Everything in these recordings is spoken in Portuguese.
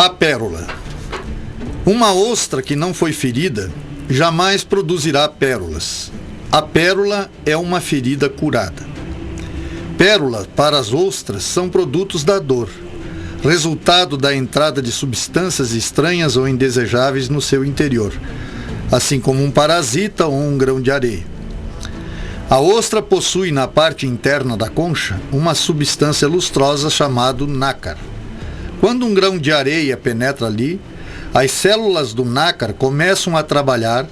A pérola. Uma ostra que não foi ferida jamais produzirá pérolas. A pérola é uma ferida curada. Pérolas para as ostras são produtos da dor, resultado da entrada de substâncias estranhas ou indesejáveis no seu interior, assim como um parasita ou um grão de areia. A ostra possui na parte interna da concha uma substância lustrosa chamada nácar. Quando um grão de areia penetra ali, as células do nácar começam a trabalhar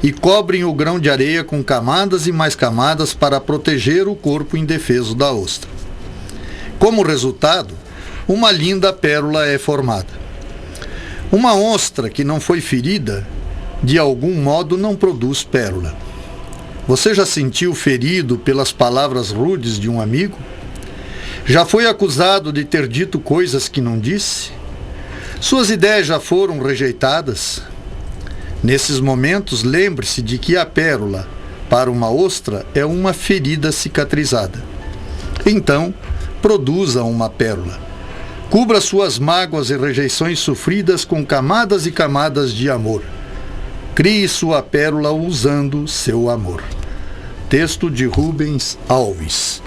e cobrem o grão de areia com camadas e mais camadas para proteger o corpo indefeso da ostra. Como resultado, uma linda pérola é formada. Uma ostra que não foi ferida, de algum modo não produz pérola. Você já sentiu ferido pelas palavras rudes de um amigo? Já foi acusado de ter dito coisas que não disse? Suas ideias já foram rejeitadas? Nesses momentos, lembre-se de que a pérola, para uma ostra, é uma ferida cicatrizada. Então, produza uma pérola. Cubra suas mágoas e rejeições sofridas com camadas e camadas de amor. Crie sua pérola usando seu amor. Texto de Rubens Alves.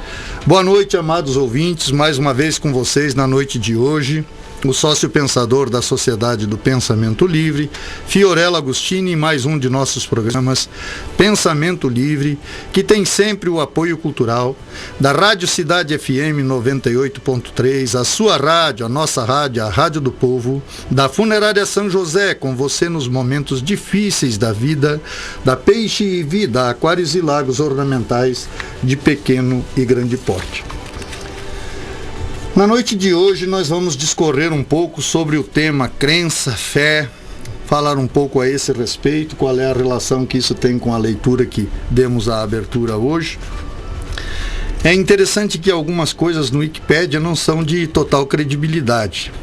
Boa noite, amados ouvintes, mais uma vez com vocês na noite de hoje, o sócio pensador da Sociedade do Pensamento Livre, Fiorello Agostini, em mais um de nossos programas Pensamento Livre, que tem sempre o apoio cultural da Rádio Cidade FM 98.3, a sua rádio, a nossa rádio, a Rádio do Povo, da Funerária São José, com você nos momentos difíceis da vida, da Peixe e Vida, aquários e lagos ornamentais de pequeno e grande porte. Na noite de hoje nós vamos discorrer um pouco sobre o tema crença, fé, falar um pouco a esse respeito, qual é a relação que isso tem com a leitura que demos a abertura hoje. É interessante que algumas coisas no Wikipédia não são de total credibilidade,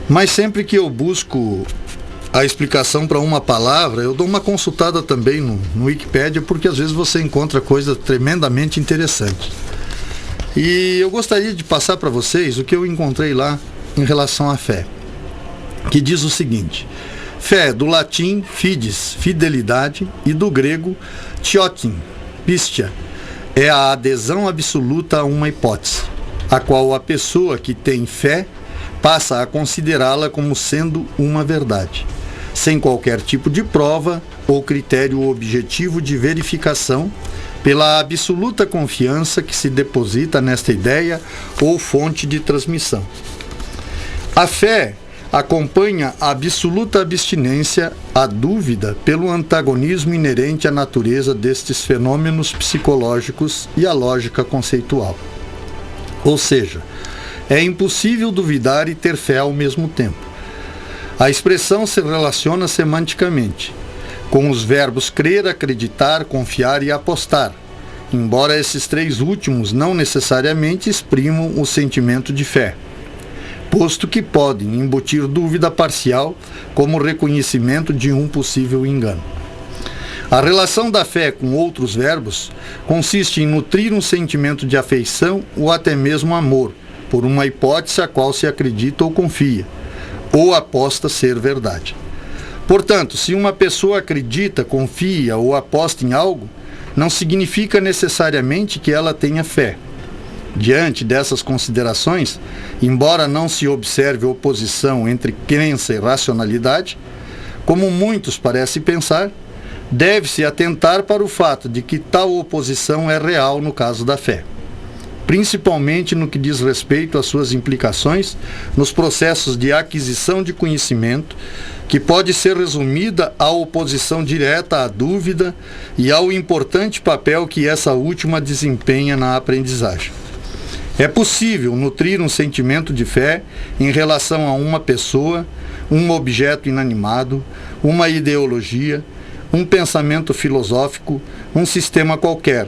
mas sempre que eu busco a explicação para uma palavra, eu dou uma consultada também no Wikipédia, porque às vezes você encontra coisas tremendamente interessantes. E eu gostaria de passar para vocês o que eu encontrei lá em relação à fé, que diz o seguinte: fé, do latim fides, fidelidade, e do grego tiotin, pistia, é a adesão absoluta a uma hipótese, a qual a pessoa que tem fé passa a considerá-la como sendo uma verdade, sem qualquer tipo de prova ou critério objetivo de verificação, pela absoluta confiança que se deposita nesta ideia ou fonte de transmissão. A fé acompanha a absoluta abstinência à dúvida pelo antagonismo inerente à natureza destes fenômenos psicológicos e à lógica conceitual. Ou seja, é impossível duvidar e ter fé ao mesmo tempo. A expressão se relaciona semanticamente com os verbos crer, acreditar, confiar e apostar, embora esses três últimos não necessariamente exprimam o sentimento de fé, posto que podem embutir dúvida parcial como reconhecimento de um possível engano. A relação da fé com outros verbos consiste em nutrir um sentimento de afeição ou até mesmo amor por uma hipótese a qual se acredita ou confia, ou aposta ser verdade. Portanto, se uma pessoa acredita, confia ou aposta em algo, não significa necessariamente que ela tenha fé. Diante dessas considerações, embora não se observe oposição entre crença e racionalidade, como muitos parecem pensar, deve-se atentar para o fato de que tal oposição é real no caso da fé, principalmente no que diz respeito às suas implicações nos processos de aquisição de conhecimento, que pode ser resumida à oposição direta à dúvida e ao importante papel que essa última desempenha na aprendizagem. É possível nutrir um sentimento de fé em relação a uma pessoa, um objeto inanimado, uma ideologia, um pensamento filosófico, um sistema qualquer,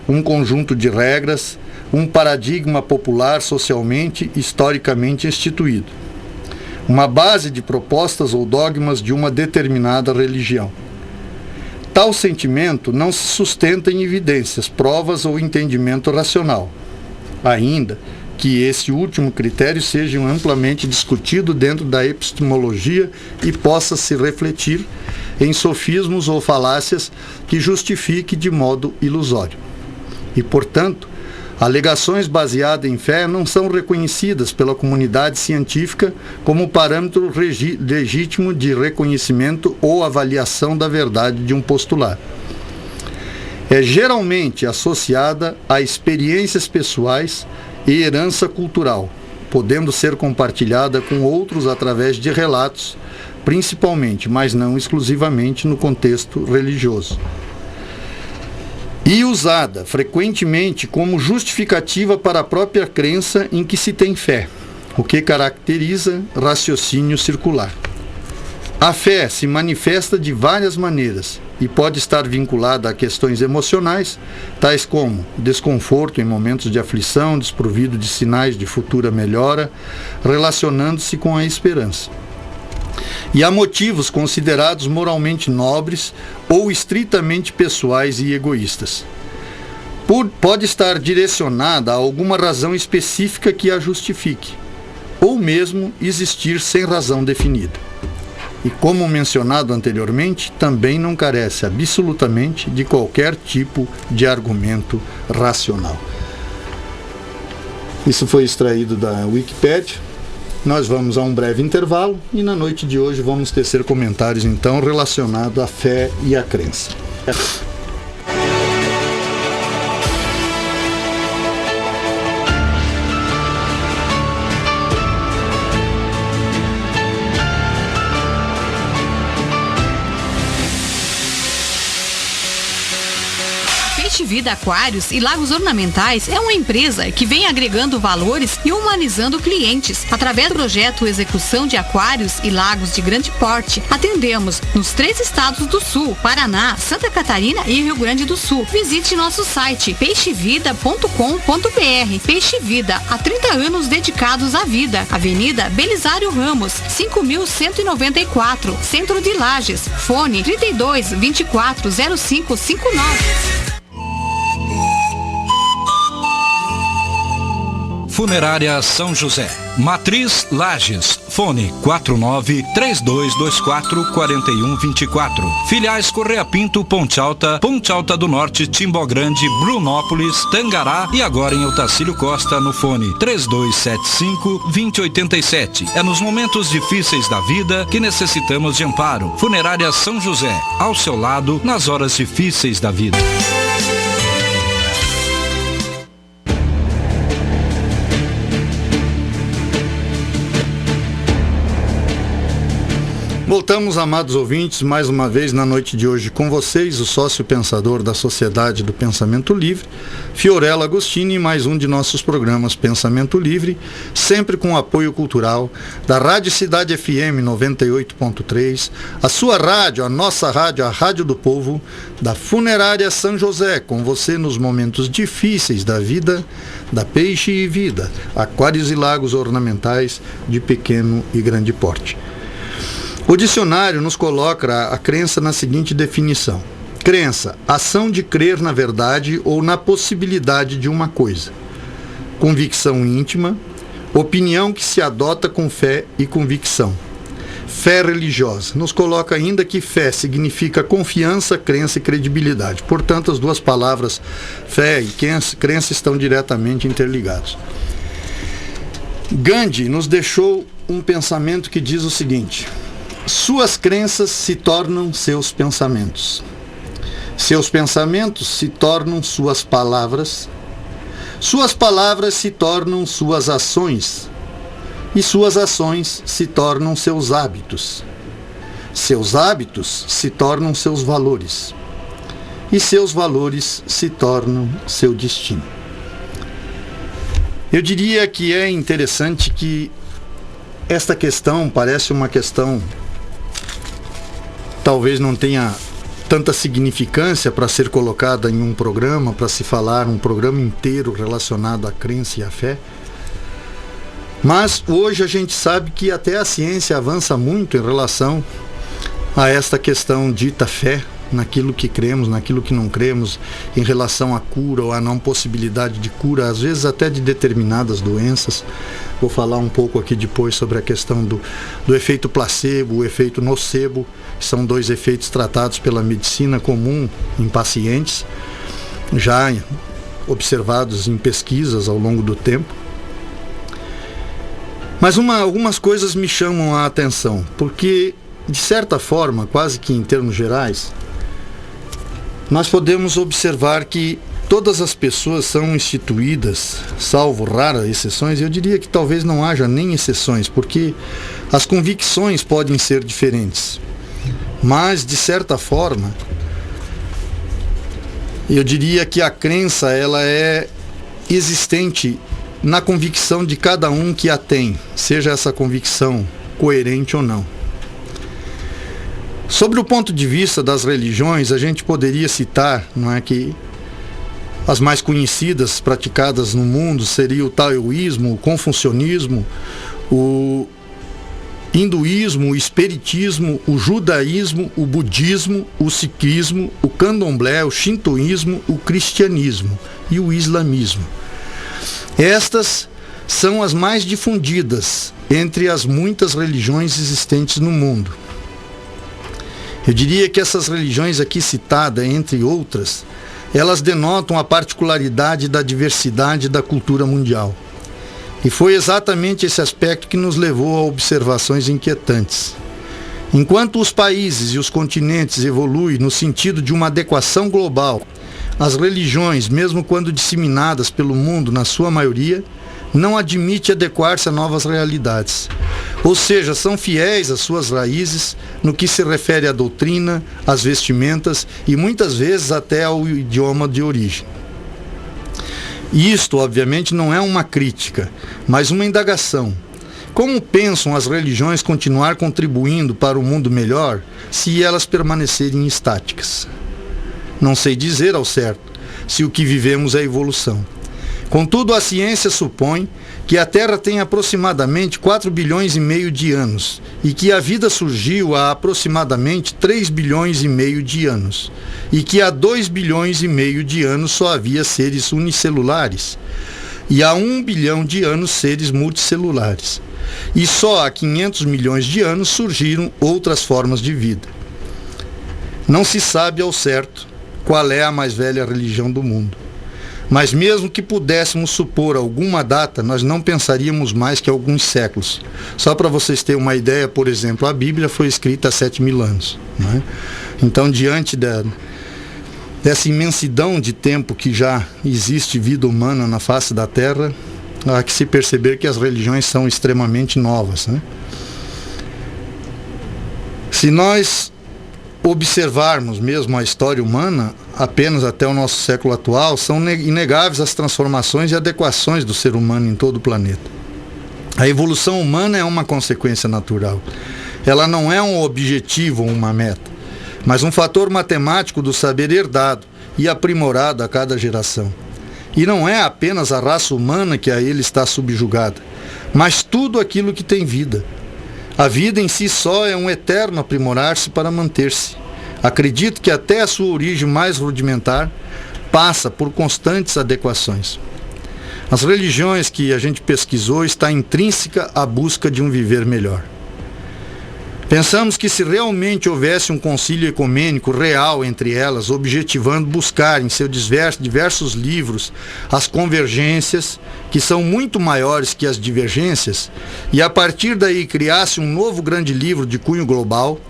um conjunto de regras, um paradigma popular socialmente, historicamente instituído, uma base de propostas ou dogmas de uma determinada religião. Tal sentimento não se sustenta em evidências, provas ou entendimento racional, ainda que esse último critério seja amplamente discutido dentro da epistemologia e possa se refletir em sofismos ou falácias que justifique de modo ilusório. E, portanto, alegações baseadas em fé não são reconhecidas pela comunidade científica como parâmetro legítimo de reconhecimento ou avaliação da verdade de um postulado. É geralmente associada a experiências pessoais e herança cultural, podendo ser compartilhada com outros através de relatos, principalmente, mas não exclusivamente, no contexto religioso. E usada frequentemente como justificativa para a própria crença em que se tem fé, o que caracteriza raciocínio circular. A fé se manifesta de várias maneiras e pode estar vinculada a questões emocionais, tais como desconforto em momentos de aflição, desprovido de sinais de futura melhora, relacionando-se com a esperança. E há motivos considerados moralmente nobres ou estritamente pessoais e egoístas. Pode estar direcionada a alguma razão específica que a justifique, ou mesmo existir sem razão definida. E como mencionado anteriormente, também não carece absolutamente de qualquer tipo de argumento racional. Isso foi extraído da Wikipédia. Nós vamos a um breve intervalo e na noite de hoje vamos tecer comentários então relacionados à fé e à crença. Vida Aquários e Lagos Ornamentais é uma empresa que vem agregando valores e humanizando clientes. Através do projeto Execução de Aquários e Lagos de Grande Porte, atendemos nos 3 estados do Sul, Paraná, Santa Catarina e Rio Grande do Sul. Visite nosso site peixevida.com.br. Peixe Vida, há 30 anos dedicados à vida. Avenida Belisário Ramos, 5.194, Centro de Lages. Fone 32 24 0559. Funerária São José, Matriz Lages, fone 49-3224-4124. Filiais Correia Pinto, Ponte Alta do Norte, Timbó Grande, Brunópolis, Tangará e agora em Otacílio Costa no fone 3275-2087. É nos momentos difíceis da vida que necessitamos de amparo. Funerária São José, ao seu lado nas horas difíceis da vida. Voltamos, amados ouvintes, mais uma vez na noite de hoje com vocês, o sócio pensador da Sociedade do Pensamento Livre, Fiorello Agostini, e mais um de nossos programas Pensamento Livre, sempre com apoio cultural da Rádio Cidade FM 98.3, a sua rádio, a nossa rádio, a Rádio do Povo, da Funerária São José, com você nos momentos difíceis da vida, da Peixe e Vida, aquários e lagos ornamentais de pequeno e grande porte. O dicionário nos coloca a crença na seguinte definição: crença, ação de crer na verdade ou na possibilidade de uma coisa. Convicção íntima, opinião que se adota com fé e convicção. Fé religiosa, nos coloca ainda que fé significa confiança, crença e credibilidade. Portanto, as duas palavras fé e crença estão diretamente interligados. Gandhi nos deixou um pensamento que diz o seguinte: suas crenças se tornam seus pensamentos. Seus pensamentos se tornam suas palavras. Suas palavras se tornam suas ações. E suas ações se tornam seus hábitos. Seus hábitos se tornam seus valores. E seus valores se tornam seu destino. Eu diria que é interessante que esta questão parece uma questão talvez não tenha tanta significância para ser colocada em um programa, para se falar um programa inteiro relacionado à crença e à fé. Mas hoje a gente sabe que até a ciência avança muito em relação a esta questão dita fé, naquilo que cremos, naquilo que não cremos, em relação à cura ou à não possibilidade de cura, às vezes até de determinadas doenças. Vou falar um pouco aqui depois sobre a questão do efeito placebo, o efeito nocebo, que são 2 efeitos tratados pela medicina comum em pacientes, já observados em pesquisas ao longo do tempo. Mas algumas coisas me chamam a atenção, porque, de certa forma, quase que em termos gerais, nós podemos observar que todas as pessoas são instituídas, salvo raras exceções. Eu diria que talvez não haja nem exceções, porque as convicções podem ser diferentes. Mas, de certa forma, eu diria que a crença ela é existente na convicção de cada um que a tem, seja essa convicção coerente ou não. Sobre o ponto de vista das religiões, a gente poderia citar, não é, que as mais conhecidas praticadas no mundo seria o taoísmo, o confucionismo, o hinduísmo, o espiritismo, o judaísmo, o budismo, o sikhismo, o candomblé, o shintoísmo, o cristianismo e o islamismo. Estas são as mais difundidas entre as muitas religiões existentes no mundo. Eu diria que essas religiões aqui citadas, entre outras, elas denotam a particularidade da diversidade da cultura mundial. E foi exatamente esse aspecto que nos levou a observações inquietantes. Enquanto os países e os continentes evoluem no sentido de uma adequação global, as religiões, mesmo quando disseminadas pelo mundo na sua maioria, não admitem adequar-se a novas realidades. Ou seja, são fiéis às suas raízes no que se refere à doutrina, às vestimentas e muitas vezes até ao idioma de origem. Isto, obviamente, não é uma crítica, mas uma indagação. Como pensam as religiões continuar contribuindo para um mundo melhor se elas permanecerem estáticas? Não sei dizer ao certo se o que vivemos é evolução. Contudo, a ciência supõe que a Terra tem aproximadamente 4 bilhões e meio de anos e que a vida surgiu há aproximadamente 3 bilhões e meio de anos e que há 2 bilhões e meio de anos só havia seres unicelulares e há 1 bilhão de anos seres multicelulares e só há 500 milhões de anos surgiram outras formas de vida. Não se sabe ao certo qual é a mais velha religião do mundo. Mas mesmo que pudéssemos supor alguma data, nós não pensaríamos mais que alguns séculos. Só para vocês terem uma ideia, por exemplo, a Bíblia foi escrita há 7.000 anos. Não é? Então, diante dessa imensidão de tempo que já existe vida humana na face da Terra, há que se perceber que as religiões são extremamente novas. Né? Se nós observarmos mesmo a história humana, apenas até o nosso século atual, são inegáveis as transformações e adequações do ser humano em todo o planeta. A evolução humana é uma consequência natural. Ela não é um objetivo ou uma meta, mas um fator matemático do saber herdado e aprimorado a cada geração. E não é apenas a raça humana que a ele está subjugada, mas tudo aquilo que tem vida. A vida em si só é um eterno aprimorar-se para manter-se. Acredito que até a sua origem mais rudimentar passa por constantes adequações. As religiões que a gente pesquisou está intrínseca à busca de um viver melhor. Pensamos que se realmente houvesse um concílio ecumênico real entre elas, objetivando buscar em seus diversos livros as convergências, que são muito maiores que as divergências, e a partir daí criasse um novo grande livro de cunho global,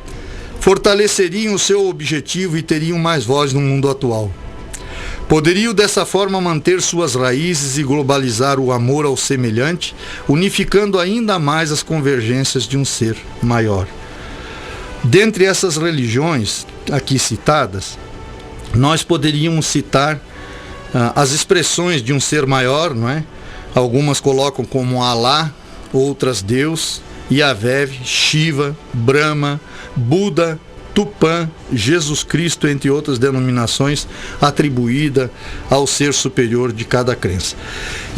fortaleceriam o seu objetivo e teriam mais voz no mundo atual. Poderiam dessa forma manter suas raízes e globalizar o amor ao semelhante, unificando ainda mais as convergências de um ser maior. Dentre essas religiões aqui citadas, nós poderíamos citar as expressões de um ser maior, não é? Algumas colocam como Alá, outras Deus, Yahvé, Shiva, Brahma, Buda, Tupã, Jesus Cristo, entre outras denominações, atribuída ao ser superior de cada crença.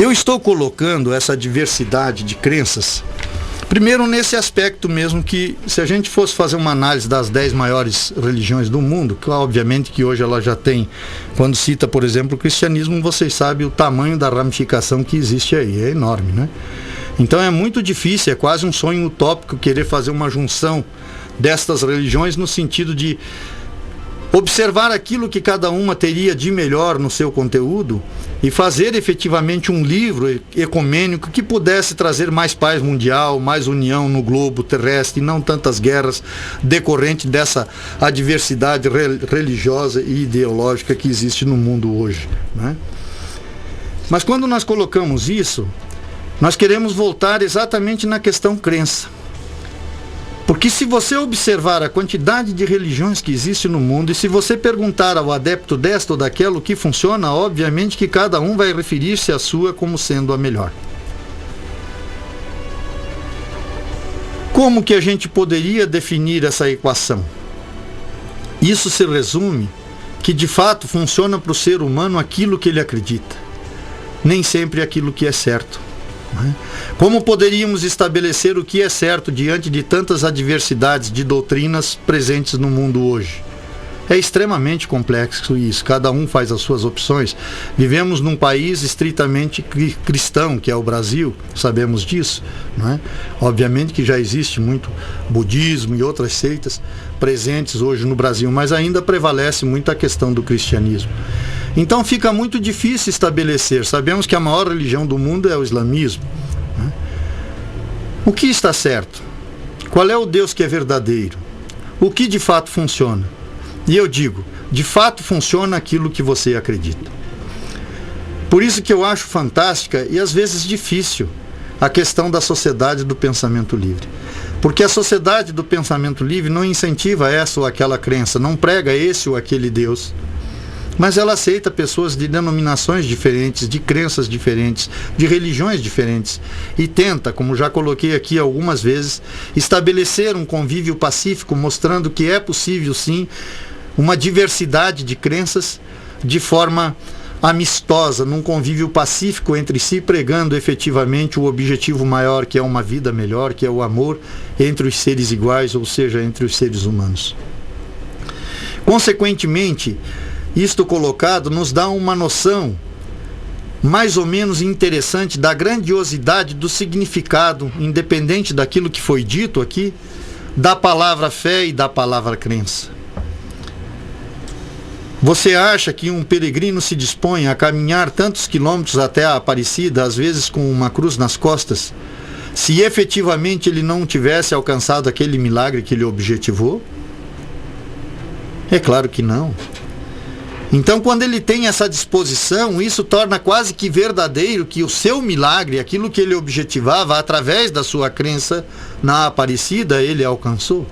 Eu estou colocando essa diversidade de crenças Primeiro, nesse aspecto mesmo, que se a gente fosse fazer uma análise das 10 maiores religiões do mundo, que obviamente que hoje ela já tem, quando cita, por exemplo, o cristianismo, vocês sabem o tamanho da ramificação que existe aí, é enorme, né? Então é muito difícil, é quase um sonho utópico querer fazer uma junção destas religiões no sentido de observar aquilo que cada uma teria de melhor no seu conteúdo e fazer efetivamente um livro ecumênico que pudesse trazer mais paz mundial, mais união no globo terrestre e não tantas guerras decorrentes dessa adversidade religiosa e ideológica que existe no mundo hoje, né? Mas quando nós colocamos isso, nós queremos voltar exatamente na questão crença. Porque se você observar a quantidade de religiões que existe no mundo e se você perguntar ao adepto desta ou daquela o que funciona, obviamente que cada um vai referir-se à sua como sendo a melhor. Como que a gente poderia definir essa equação? Isso se resume que de fato funciona para o ser humano aquilo que ele acredita, nem sempre aquilo que é certo. Como poderíamos estabelecer o que é certo diante de tantas adversidades de doutrinas presentes no mundo hoje? É extremamente complexo isso, cada um faz as suas opções. Vivemos num país estritamente cristão, que é o Brasil, sabemos disso, não é? Obviamente que já existe muito budismo e outras seitas presentes hoje no Brasil, mas ainda prevalece muito a questão do cristianismo. Então fica muito difícil estabelecer. Sabemos que a maior religião do mundo é o islamismo, né? O que está certo? Qual é o Deus que é verdadeiro? O que de fato funciona? E eu digo, de fato funciona aquilo que você acredita. Por isso que eu acho fantástica e às vezes difícil a questão da sociedade do pensamento livre. Porque a sociedade do pensamento livre não incentiva essa ou aquela crença, não prega esse ou aquele Deus. Mas ela aceita pessoas de denominações diferentes, de crenças diferentes, de religiões diferentes e tenta, como já coloquei aqui algumas vezes, estabelecer um convívio pacífico, mostrando que é possível sim uma diversidade de crenças de forma amistosa, num convívio pacífico entre si, pregando efetivamente o objetivo maior, que é uma vida melhor, que é o amor entre os seres iguais, ou seja, entre os seres humanos. Consequentemente, isto colocado nos dá uma noção mais ou menos interessante da grandiosidade do significado, independente daquilo que foi dito aqui, da palavra fé e da palavra crença. Você acha que um peregrino se dispõe a caminhar tantos quilômetros até a Aparecida, às vezes com uma cruz nas costas, se efetivamente ele não tivesse alcançado aquele milagre que ele objetivou? É claro que não. Então, quando ele tem essa disposição, isso torna quase que verdadeiro que o seu milagre, aquilo que ele objetivava através da sua crença na Aparecida, ele alcançou.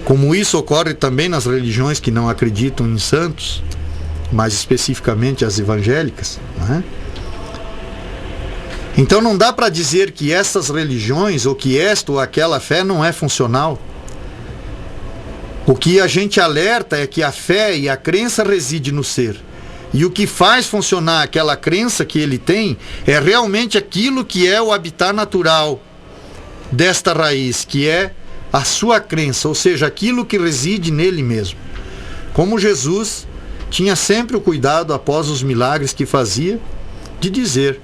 Como isso ocorre também nas religiões que não acreditam em santos, mais especificamente as evangélicas, não é? Então não dá para dizer que essas religiões ou que esta ou aquela fé não é funcional. O que a gente alerta é que a fé e a crença reside no ser. E o que faz funcionar aquela crença que ele tem é realmente aquilo que é o habitat natural desta raiz, que é a sua crença, ou seja, aquilo que reside nele mesmo. Como Jesus tinha sempre o cuidado, após os milagres que fazia, de dizer: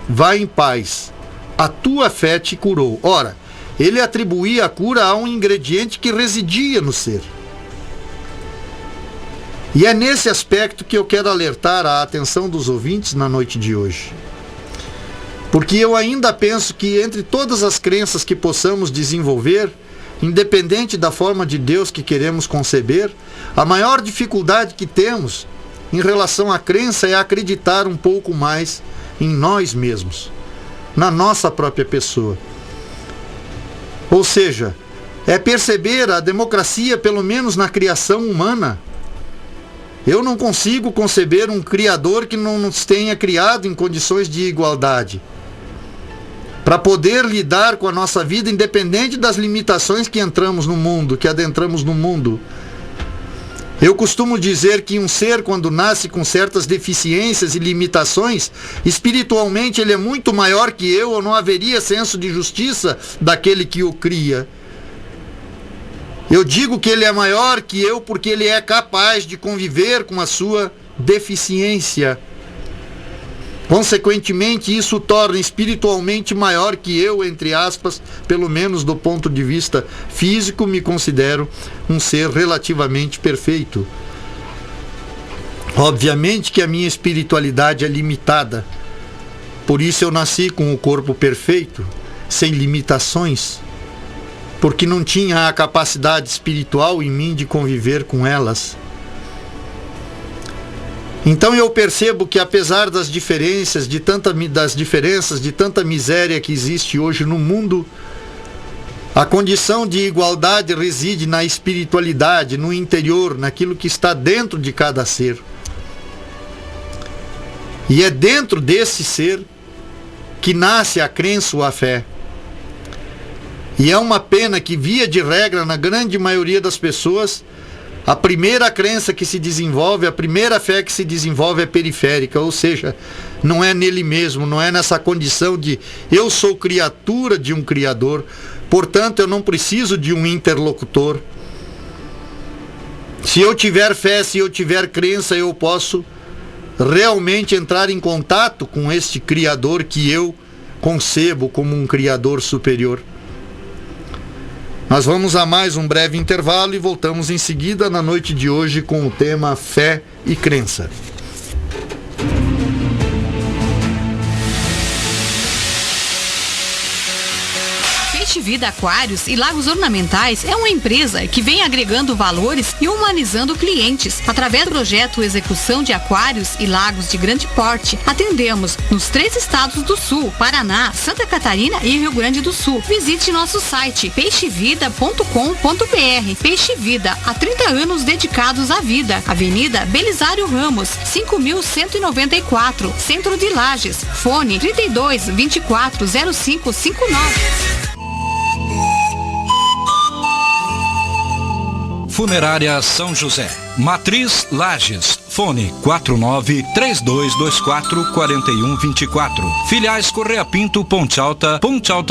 vai em paz, a tua fé te curou. Ora, ele atribuía a cura a um ingrediente que residia no ser. E é nesse aspecto que eu quero alertar a atenção dos ouvintes na noite de hoje. Porque eu ainda penso que entre todas as crenças que possamos desenvolver, independente da forma de Deus que queremos conceber, a maior dificuldade que temos em relação à crença é acreditar um pouco mais em nós mesmos, na nossa própria pessoa. Ou seja, é perceber a democracia, pelo menos na criação humana. Eu não consigo conceber um Criador que não nos tenha criado em condições de igualdade, para poder lidar com a nossa vida, independente das limitações que entramos no mundo, que adentramos no mundo. Eu costumo dizer que um ser, quando nasce com certas deficiências e limitações, espiritualmente ele é muito maior que eu, ou não haveria senso de justiça daquele que o cria. Eu digo que ele é maior que eu porque ele é capaz de conviver com a sua deficiência. Consequentemente, isso o torna espiritualmente maior que eu, entre aspas, pelo menos do ponto de vista físico, me considero um ser relativamente perfeito. Obviamente que a minha espiritualidade é limitada, por isso eu nasci com o corpo perfeito, sem limitações, porque não tinha a capacidade espiritual em mim de conviver com elas. Então eu percebo que, apesar das diferenças, de tanta miséria que existe hoje no mundo, a condição de igualdade reside na espiritualidade, no interior, naquilo que está dentro de cada ser. E é dentro desse ser que nasce a crença ou a fé. E é uma pena que, via de regra, na grande maioria das pessoas, a primeira crença que se desenvolve, a primeira fé que se desenvolve é periférica, ou seja, não é nele mesmo, não é nessa condição de eu sou criatura de um Criador, portanto eu não preciso de um interlocutor. Se eu tiver fé, se eu tiver crença, eu posso realmente entrar em contato com este Criador que eu concebo como um Criador superior. Nós vamos a mais um breve intervalo e voltamos em seguida na noite de hoje com o tema Fé e Crença. Peixe Vida Aquários e Lagos Ornamentais é uma empresa que vem agregando valores e humanizando clientes. Através do projeto Execução de Aquários e Lagos de Grande Porte, atendemos nos 3 estados do Sul, Paraná, Santa Catarina e Rio Grande do Sul. Visite nosso site peixevida.com.br. Peixe Vida, há 30 anos dedicados à vida. Avenida Belisário Ramos, 5.194, Centro de Lages. Fone 32 24 0559. Funerária São José, Matriz Lages, fone 49-3224-4124. Filiais Correia Pinto, Ponte Alta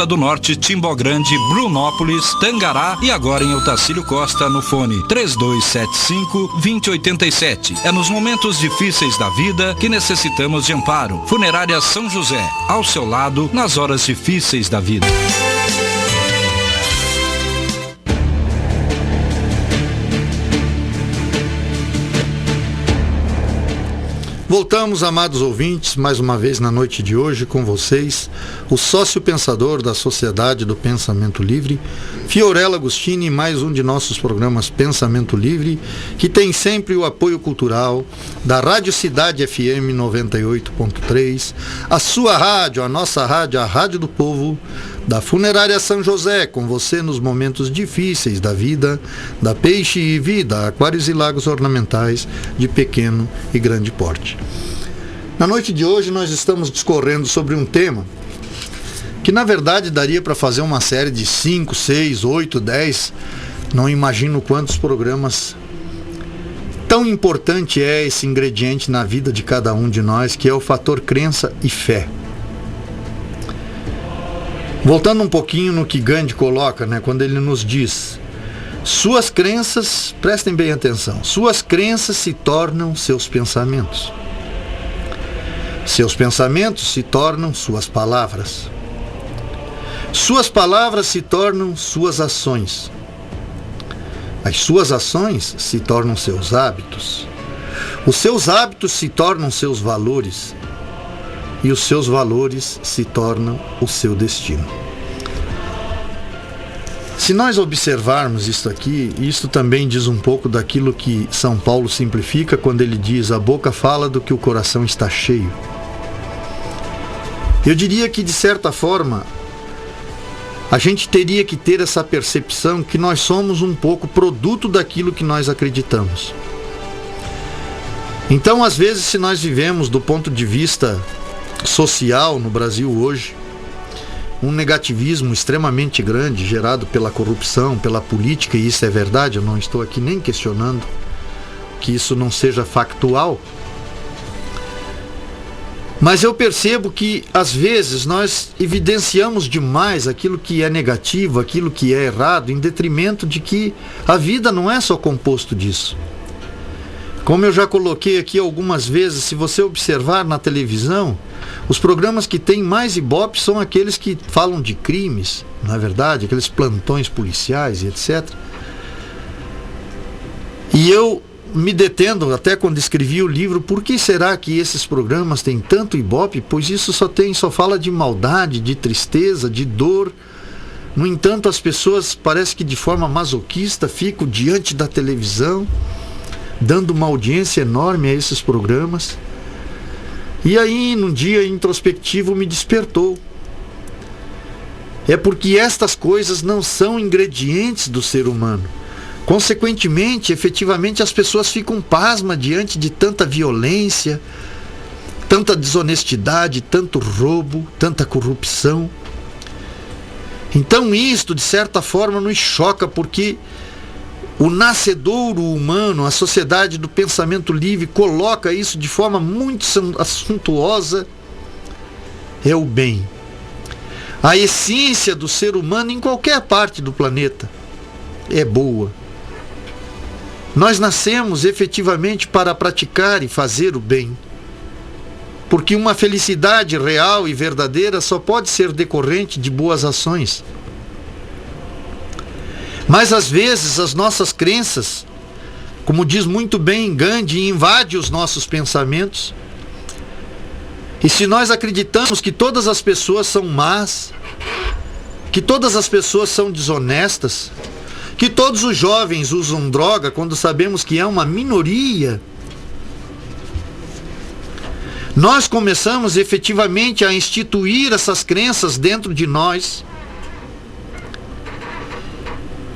do Norte, Timbó Grande, Brunópolis, Tangará e agora em Otacílio Costa no fone 3275-2087. É nos momentos difíceis da vida que necessitamos de amparo. Funerária São José, ao seu lado nas horas difíceis da vida. Voltamos, amados ouvintes, mais uma vez na noite de hoje com vocês, o sócio pensador da Sociedade do Pensamento Livre, Fiorella Agostini, mais um de nossos programas Pensamento Livre, que tem sempre o apoio cultural da Rádio Cidade FM 98.3, a sua rádio, a nossa rádio, a Rádio do Povo, da Funerária São José, com você nos momentos difíceis da vida, da Peixe e Vida, Aquários e Lagos Ornamentais de pequeno e grande porte. Na noite de hoje nós estamos discorrendo sobre um tema que na verdade daria para fazer uma série de 5, 6, 8, 10, não imagino quantos programas. Tão importante é esse ingrediente na vida de cada um de nós, que é o fator crença e fé. Voltando um pouquinho no que Gandhi coloca, quando ele nos diz: suas crenças, prestem bem atenção, suas crenças se tornam seus pensamentos. Seus pensamentos se tornam suas palavras. Suas palavras se tornam suas ações. As suas ações se tornam seus hábitos. Os seus hábitos se tornam seus valores. E os seus valores se tornam o seu destino. Se nós observarmos isso aqui, isso também diz um pouco daquilo que São Paulo simplifica quando ele diz: a boca fala do que o coração está cheio. Eu diria que, de certa forma, a gente teria que ter essa percepção que nós somos um pouco produto daquilo que nós acreditamos. Então, às vezes, se nós vivemos do ponto de vista social no Brasil hoje, um negativismo extremamente grande, gerado pela corrupção, pela política, e isso é verdade, eu não estou aqui nem questionando, que isso não seja factual, mas eu percebo que às vezes nós evidenciamos demais aquilo que é negativo, aquilo que é errado, em detrimento de que a vida não é só composto disso. Como eu já coloquei aqui algumas vezes, se você observar na televisão, os programas que têm mais ibope são aqueles que falam de crimes, não é verdade? Aqueles plantões policiais e etc. E eu me detendo, até quando escrevi o livro, por que será que esses programas têm tanto ibope? Pois isso só fala de maldade, de tristeza, de dor. No entanto, as pessoas parece que de forma masoquista ficam diante da televisão, dando uma audiência enorme a esses programas. E aí, num dia introspectivo, me despertou. É porque estas coisas não são ingredientes do ser humano. Consequentemente, efetivamente, as pessoas ficam pasmas diante de tanta violência, tanta desonestidade, tanto roubo, tanta corrupção. Então isto, de certa forma, nos choca, porque o nascedouro humano, a sociedade do pensamento livre, coloca isso de forma muito assuntuosa, é o bem. A essência do ser humano em qualquer parte do planeta é boa. Nós nascemos efetivamente para praticar e fazer o bem, porque uma felicidade real e verdadeira só pode ser decorrente de boas ações. Mas às vezes as nossas crenças, como diz muito bem Gandhi, invadem os nossos pensamentos. E se nós acreditamos que todas as pessoas são más, que todas as pessoas são desonestas, que todos os jovens usam droga, quando sabemos que é uma minoria, nós começamos efetivamente a instituir essas crenças dentro de nós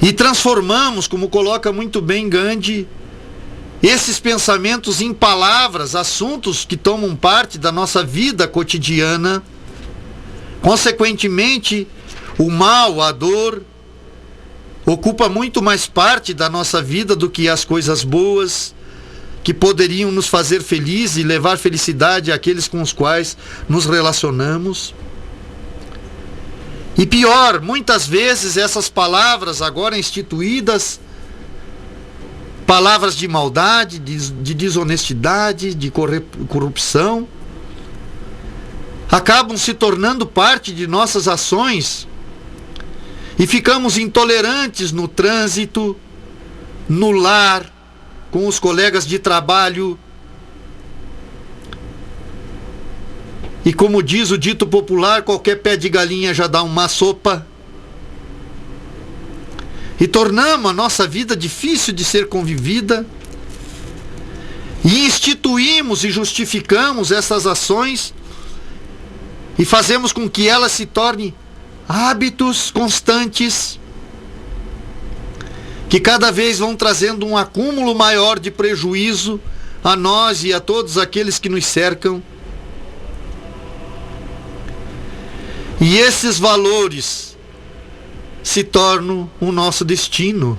e transformamos, como coloca muito bem Gandhi, esses pensamentos em palavras, assuntos que tomam parte da nossa vida cotidiana. Consequentemente, o mal, a dor, ocupa muito mais parte da nossa vida do que as coisas boas, que poderiam nos fazer felizes e levar felicidade àqueles com os quais nos relacionamos. E pior, muitas vezes essas palavras agora instituídas, palavras de maldade, de desonestidade, de corrupção, acabam se tornando parte de nossas ações e ficamos intolerantes no trânsito, no lar, com os colegas de trabalho. E como diz o dito popular, qualquer pé de galinha já dá uma sopa. E tornamos a nossa vida difícil de ser convivida. E instituímos e justificamos essas ações e fazemos com que elas se tornem hábitos constantes, que cada vez vão trazendo um acúmulo maior de prejuízo a nós e a todos aqueles que nos cercam. E esses valores se tornam o nosso destino.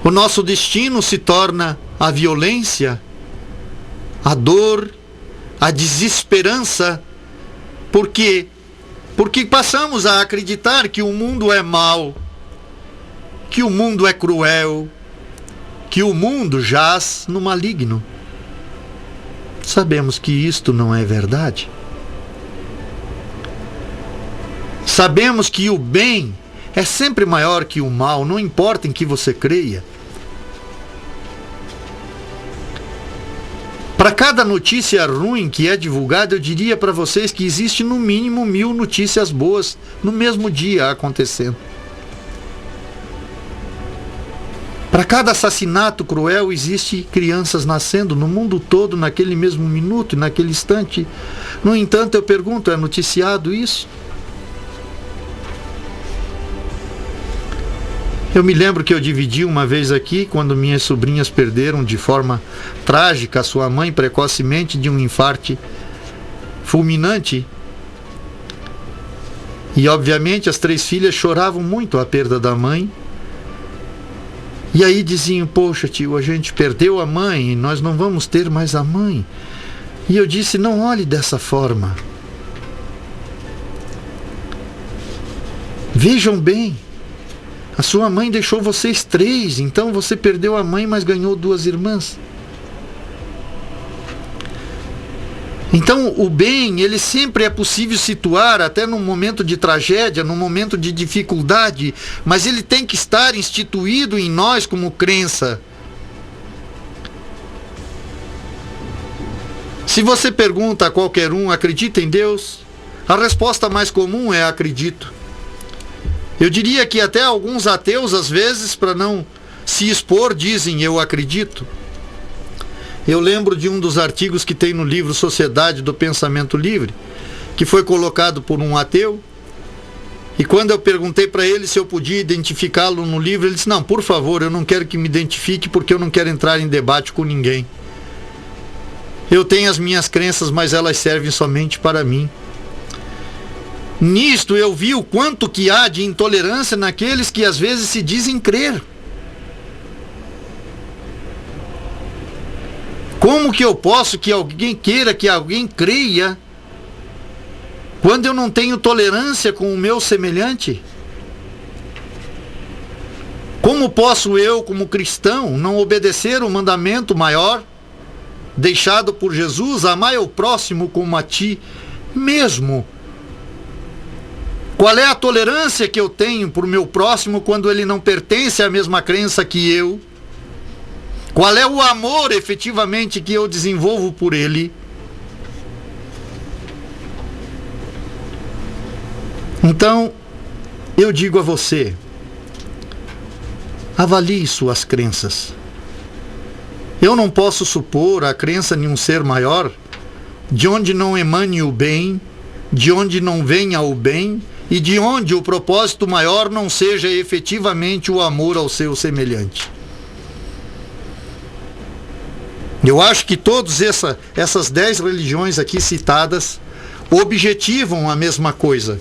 O nosso destino se torna a violência, a dor, a desesperança. Por quê? Porque passamos a acreditar que o mundo é mau, que o mundo é cruel, que o mundo jaz no maligno. Sabemos que isto não é verdade. Sabemos que o bem é sempre maior que o mal, não importa em que você creia. Para cada notícia ruim que é divulgada, eu diria para vocês que existe no mínimo 1000 notícias boas no mesmo dia acontecendo. Para cada assassinato cruel, existe crianças nascendo no mundo todo naquele mesmo minuto, naquele instante. No entanto, eu pergunto, é noticiado isso? Eu me lembro que eu dividi uma vez aqui, quando minhas sobrinhas perderam de forma trágica a sua mãe precocemente de um infarto fulminante. E obviamente as 3 filhas choravam muito a perda da mãe. E aí diziam, poxa tio, a gente perdeu a mãe, nós não vamos ter mais a mãe. E eu disse, não olhe dessa forma. Vejam bem, a sua mãe deixou vocês 3, então você perdeu a mãe, mas ganhou 2 irmãs. Então o bem, ele sempre é possível situar, até num momento de tragédia, num momento de dificuldade, mas ele tem que estar instituído em nós como crença. Se você pergunta a qualquer um, acredita em Deus? A resposta mais comum é acredito. Eu diria que até alguns ateus, às vezes, para não se expor, dizem eu acredito. Eu lembro de um dos artigos que tem no livro Sociedade do Pensamento Livre, que foi colocado por um ateu, e quando eu perguntei para ele se eu podia identificá-lo no livro, ele disse, não, por favor, eu não quero que me identifique porque eu não quero entrar em debate com ninguém. Eu tenho as minhas crenças, mas elas servem somente para mim. Nisto eu vi o quanto que há de intolerância naqueles que às vezes se dizem crer. Como que eu posso que alguém queira que alguém creia quando eu não tenho tolerância com o meu semelhante? Como posso eu, como cristão, não obedecer o mandamento maior deixado por Jesus, amar o próximo como a ti mesmo? Qual é a tolerância que eu tenho por meu próximo quando ele não pertence à mesma crença que eu? Qual é o amor efetivamente que eu desenvolvo por ele? Então, eu digo a você, avalie suas crenças. Eu não posso supor a crença em um ser maior, de onde não emane o bem, de onde não venha o bem, e de onde o propósito maior não seja efetivamente o amor ao seu semelhante. Eu acho que todas essas 10 religiões aqui citadas objetivam a mesma coisa.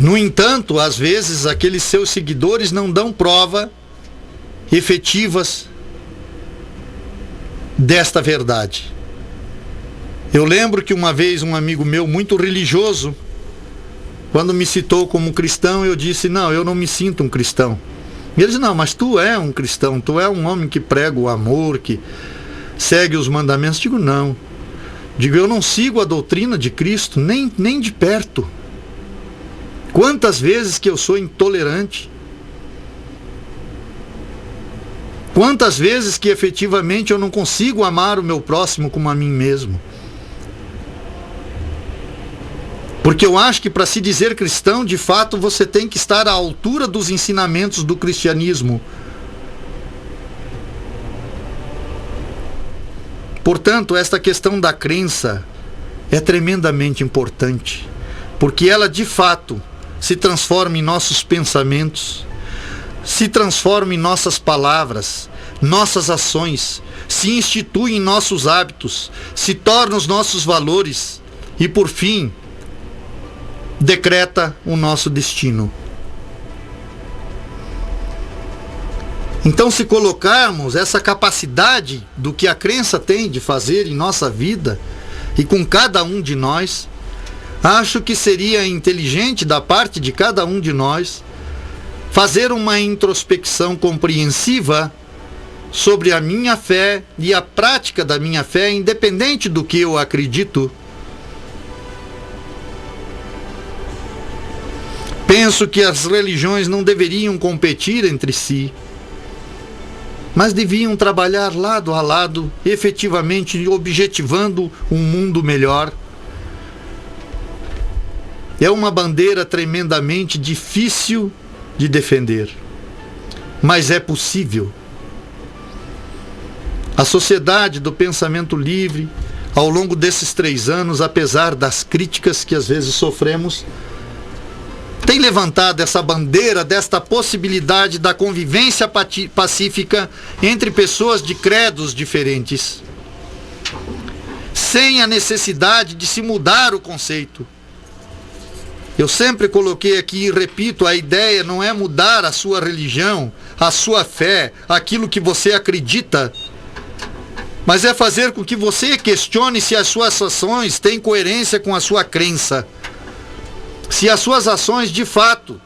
No entanto, às vezes, aqueles seus seguidores não dão prova efetivas desta verdade. Eu lembro que uma vez um amigo meu muito religioso, quando me citou como cristão, eu disse, não, eu não me sinto um cristão. E ele disse, não, mas tu é um cristão, tu é um homem que prega o amor, que segue os mandamentos. Digo, não. Digo, eu não sigo a doutrina de Cristo, nem de perto. Quantas vezes que eu sou intolerante? Quantas vezes que efetivamente eu não consigo amar o meu próximo como a mim mesmo? Porque eu acho que para se dizer cristão, de fato, você tem que estar à altura dos ensinamentos do cristianismo. Portanto, esta questão da crença é tremendamente importante, porque ela, de fato, se transforma em nossos pensamentos, se transforma em nossas palavras, nossas ações, se institui em nossos hábitos, se torna os nossos valores e, por fim, decreta o nosso destino. Então, se colocarmos essa capacidade do que a crença tem de fazer em nossa vida e com cada um de nós, acho que seria inteligente da parte de cada um de nós fazer uma introspecção compreensiva sobre a minha fé e a prática da minha fé, independente do que eu acredito. Penso que as religiões não deveriam competir entre si, mas deviam trabalhar lado a lado, efetivamente objetivando um mundo melhor. É uma bandeira tremendamente difícil de defender, mas é possível. A Sociedade do Pensamento Livre, ao longo desses 3 anos, apesar das críticas que às vezes sofremos, tem levantado essa bandeira desta possibilidade da convivência pacífica entre pessoas de credos diferentes, sem a necessidade de se mudar o conceito. Eu sempre coloquei aqui e repito, a ideia não é mudar a sua religião, a sua fé, aquilo que você acredita, mas é fazer com que você questione se as suas ações têm coerência com a sua crença. Se as suas ações de fato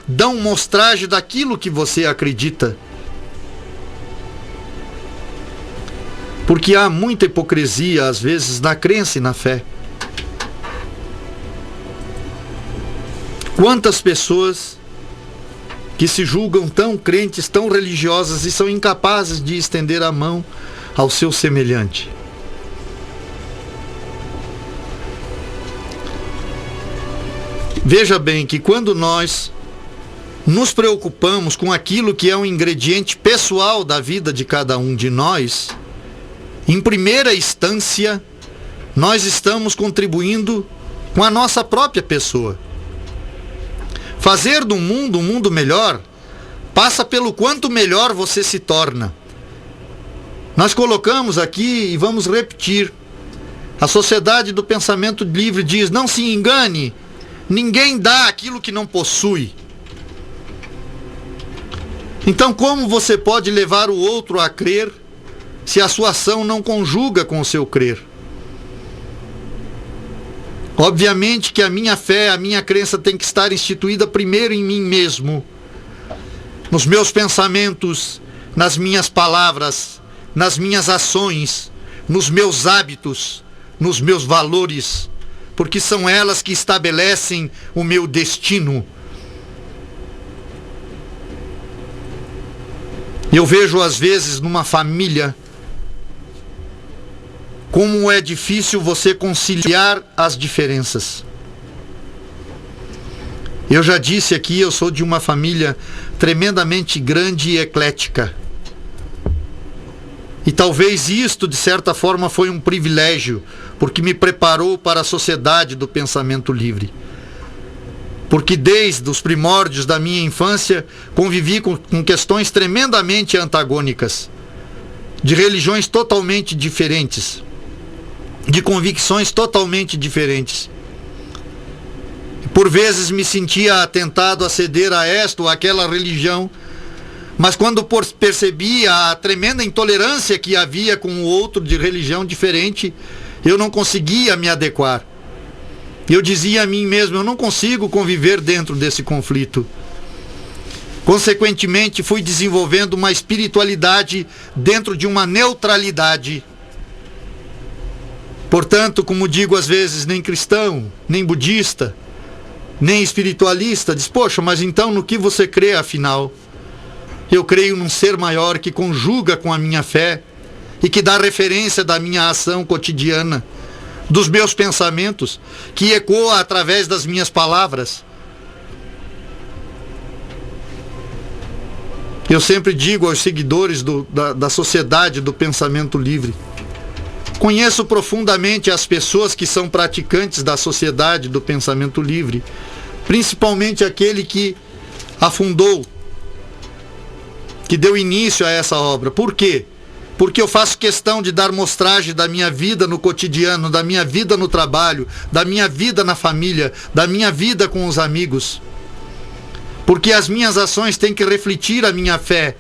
dão mostragem daquilo que você acredita. Porque há muita hipocrisia, às vezes, na crença e na fé. Quantas pessoas que se julgam tão crentes, tão religiosas e são incapazes de estender a mão ao seu semelhante. Veja bem que quando nós nos preocupamos com aquilo que é um ingrediente pessoal da vida de cada um de nós, em primeira instância, nós estamos contribuindo com a nossa própria pessoa. Fazer do mundo um mundo melhor passa pelo quanto melhor você se torna. Nós colocamos aqui e vamos repetir. A Sociedade do Pensamento Livre diz: não se engane, ninguém dá aquilo que não possui. Então, como você pode levar o outro a crer se a sua ação não conjuga com o seu crer? Obviamente que a minha fé, a minha crença tem que estar instituída primeiro em mim mesmo, nos meus pensamentos, nas minhas palavras, nas minhas ações, nos meus hábitos, nos meus valores, porque são elas que estabelecem o meu destino. Eu vejo às vezes numa família como é difícil você conciliar as diferenças. Eu já disse aqui, eu sou de uma família tremendamente grande e eclética. E talvez isto, de certa forma, foi um privilégio, porque me preparou para a sociedade do pensamento livre. Porque desde os primórdios da minha infância, convivi com questões tremendamente antagônicas, de religiões totalmente diferentes, de convicções totalmente diferentes. Por vezes me sentia tentado a ceder a esta ou aquela religião, mas quando percebi a tremenda intolerância que havia com o outro de religião diferente, eu não conseguia me adequar. Eu dizia a mim mesmo: eu não consigo conviver dentro desse conflito. Consequentemente, fui desenvolvendo uma espiritualidade dentro de uma neutralidade. Portanto, como digo às vezes, nem cristão, nem budista, nem espiritualista diz: poxa, mas então no que você crê afinal? Eu creio num ser maior que conjuga com a minha fé e que dá referência da minha ação cotidiana, dos meus pensamentos, que ecoa através das minhas palavras. Eu sempre digo aos seguidores da Sociedade do Pensamento Livre: conheço profundamente as pessoas que são praticantes da Sociedade do Pensamento Livre, principalmente aquele que a fundou, que deu início a essa obra. Por quê? Porque eu faço questão de dar mostragem da minha vida no cotidiano, da minha vida no trabalho, da minha vida na família, da minha vida com os amigos. Porque as minhas ações têm que refletir a minha fé,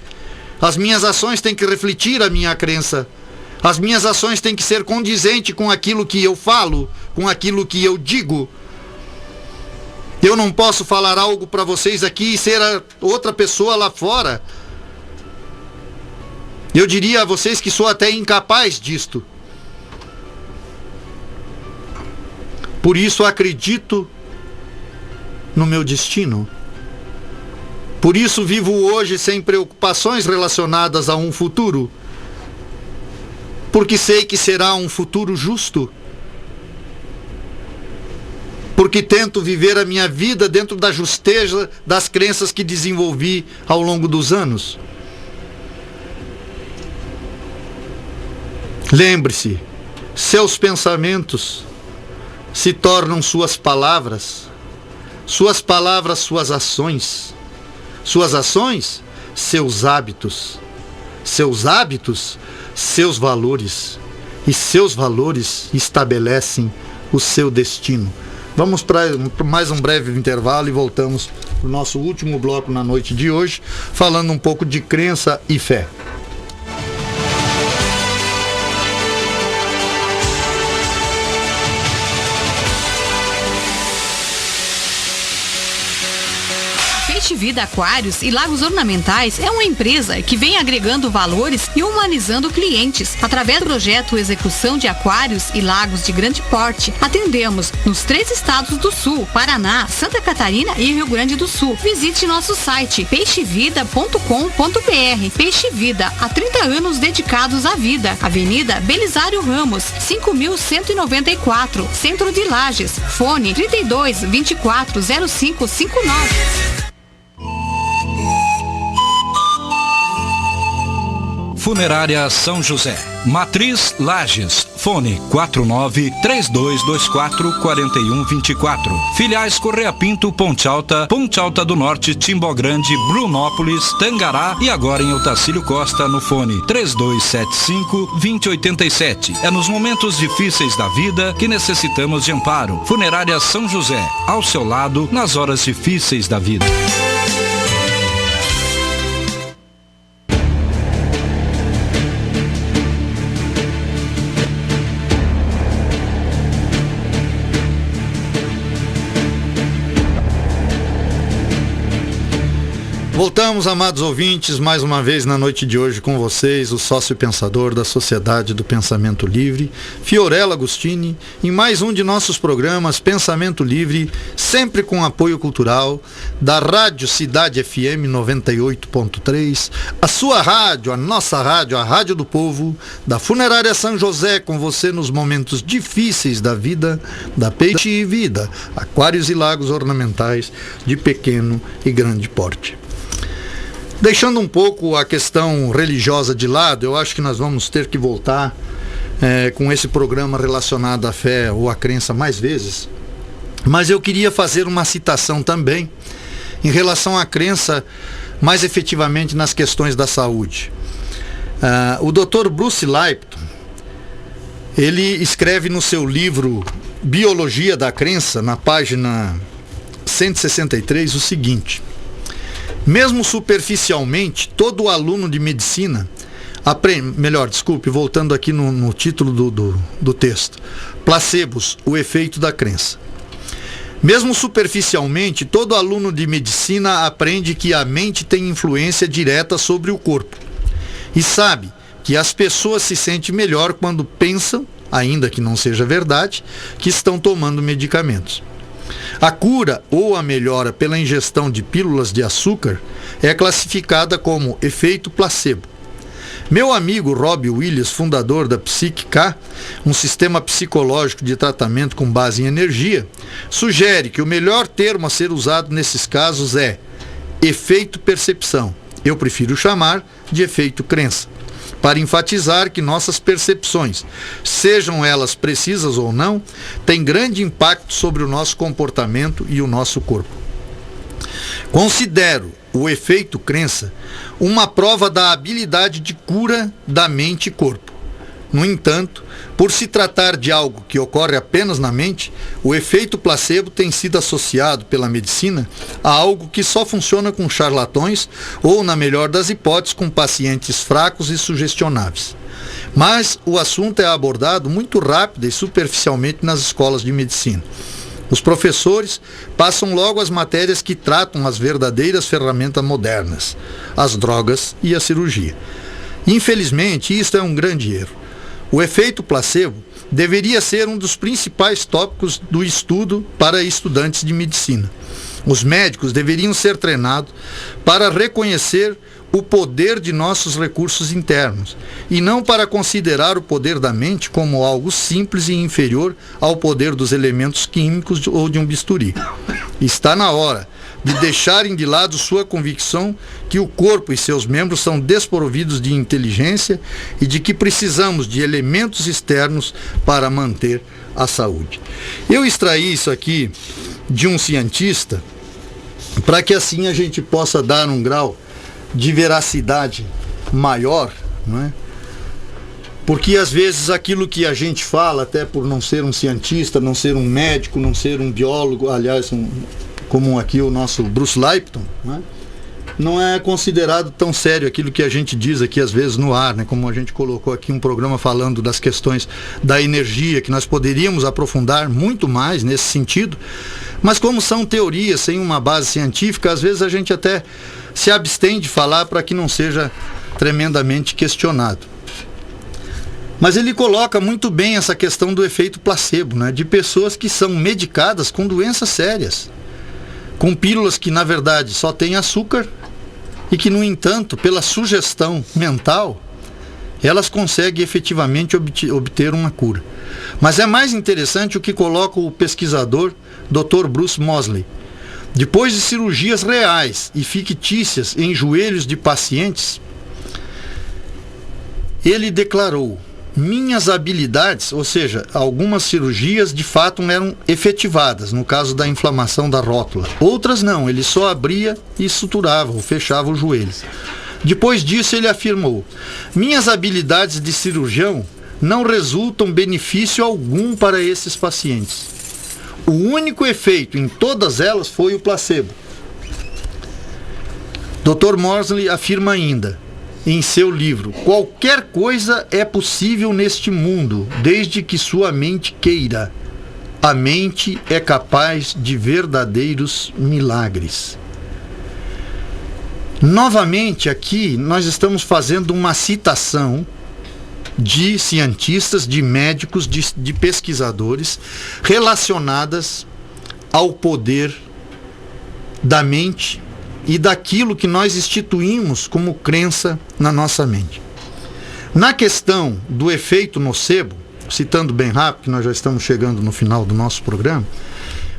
as minhas ações têm que refletir a minha crença. As minhas ações têm que ser condizentes com aquilo que eu falo, com aquilo que eu digo. Eu não posso falar algo para vocês aqui e ser outra pessoa lá fora. Eu diria a vocês que sou até incapaz disto. Por isso acredito no meu destino. Por isso vivo hoje sem preocupações relacionadas a um futuro. Porque sei que será um futuro justo. Porque tento viver a minha vida dentro da justeza das crenças que desenvolvi ao longo dos anos. Lembre-se, seus pensamentos se tornam suas palavras, suas ações, suas ações, seus hábitos, seus valores, e seus valores estabelecem o seu destino. Vamos para mais um breve intervalo e voltamos para o nosso último bloco na noite de hoje, falando um pouco de crença e fé. Peixe Vida Aquários e Lagos Ornamentais é uma empresa que vem agregando valores e humanizando clientes. Através do projeto Execução de Aquários e Lagos de Grande Porte, atendemos nos 3 estados do Sul, Paraná, Santa Catarina e Rio Grande do Sul. Visite nosso site peixevida.com.br. Peixe Vida, há 30 anos dedicados à vida. Avenida Belisário Ramos, 5.194, Centro de Lages. Fone 32 24 0559. Funerária São José, Matriz Lages, fone 49-3224-4124. Filiais Correia Pinto, Ponte Alta do Norte, Timbó Grande, Brunópolis, Tangará e agora em Otacílio Costa no fone 3275-2087. É nos momentos difíceis da vida que necessitamos de amparo. Funerária São José, ao seu lado nas horas difíceis da vida. Voltamos, amados ouvintes, mais uma vez na noite de hoje com vocês, o sócio pensador da Sociedade do Pensamento Livre, Fiorella Agostini, em mais um de nossos programas Pensamento Livre, sempre com apoio cultural da Rádio Cidade FM 98.3, a sua rádio, a nossa rádio, a Rádio do Povo, da Funerária São José, com você nos momentos difíceis da vida, da Peixe e Vida, aquários e lagos ornamentais de pequeno e grande porte. Deixando um pouco a questão religiosa de lado, eu acho que nós vamos ter que voltar com esse programa relacionado à fé ou à crença mais vezes. Mas eu queria fazer uma citação também em relação à crença mais efetivamente nas questões da saúde. O Dr. Bruce Lipton, ele escreve no seu livro Biologia da Crença, na página 163, o seguinte: mesmo superficialmente, todo aluno de medicina voltando aqui no título do texto, placebos, o efeito da crença. Mesmo superficialmente, todo aluno de medicina aprende que a mente tem influência direta sobre o corpo e sabe que as pessoas se sentem melhor quando pensam, ainda que não seja verdade, que estão tomando medicamentos. A cura ou a melhora pela ingestão de pílulas de açúcar é classificada como efeito placebo. Meu amigo Robbie Williams, fundador da Psique-K, um sistema psicológico de tratamento com base em energia, sugere que o melhor termo a ser usado nesses casos é efeito percepção. Eu prefiro chamar de efeito crença, para enfatizar que nossas percepções, sejam elas precisas ou não, têm grande impacto sobre o nosso comportamento e o nosso corpo. Considero o efeito crença uma prova da habilidade de cura da mente e corpo. No entanto, por se tratar de algo que ocorre apenas na mente, o efeito placebo tem sido associado pela medicina a algo que só funciona com charlatões ou, na melhor das hipóteses, com pacientes fracos e sugestionáveis. Mas o assunto é abordado muito rápido e superficialmente nas escolas de medicina. Os professores passam logo as matérias que tratam as verdadeiras ferramentas modernas, as drogas e a cirurgia. Infelizmente, isto é um grande erro. O efeito placebo deveria ser um dos principais tópicos do estudo para estudantes de medicina. Os médicos deveriam ser treinados para reconhecer o poder de nossos recursos internos e não para considerar o poder da mente como algo simples e inferior ao poder dos elementos químicos ou de um bisturi. Está na hora de deixarem de lado sua convicção que o corpo e seus membros são desprovidos de inteligência e de que precisamos de elementos externos para manter a saúde. Eu extraí isso aqui de um cientista para que assim a gente possa dar um grau de veracidade maior, não é? Porque às vezes aquilo que a gente fala, até por não ser um cientista, não ser um médico, não ser um biólogo, aliás, como aqui o nosso Bruce Lipton, né? Não é considerado tão sério aquilo que a gente diz aqui às vezes no ar, né? Como a gente colocou aqui um programa falando das questões da energia, que nós poderíamos aprofundar muito mais nesse sentido, mas como são teorias sem uma base científica, às vezes a gente até se abstém de falar para que não seja tremendamente questionado. Mas ele coloca muito bem essa questão do efeito placebo, né? De pessoas que são medicadas com doenças sérias, com pílulas que na verdade só têm açúcar e que, no entanto, pela sugestão mental, elas conseguem efetivamente obter uma cura. Mas é mais interessante o que coloca o pesquisador Dr. Bruce Moseley. Depois de cirurgias reais e fictícias em joelhos de pacientes, ele declarou: minhas habilidades, ou seja, algumas cirurgias de fato eram efetivadas, no caso da inflamação da rótula. Outras não, ele só abria e suturava ou fechava o joelho. Depois disso ele afirmou: minhas habilidades de cirurgião não resultam benefício algum para esses pacientes. O único efeito em todas elas foi o placebo. Dr. Moseley afirma ainda, em seu livro: qualquer coisa é possível neste mundo, desde que sua mente queira. A mente é capaz de verdadeiros milagres. Novamente aqui nós estamos fazendo uma citação de cientistas, de médicos, de pesquisadores relacionadas ao poder da mente e daquilo que nós instituímos como crença na nossa mente. Na questão do efeito nocebo, citando bem rápido, que nós já estamos chegando no final do nosso programa,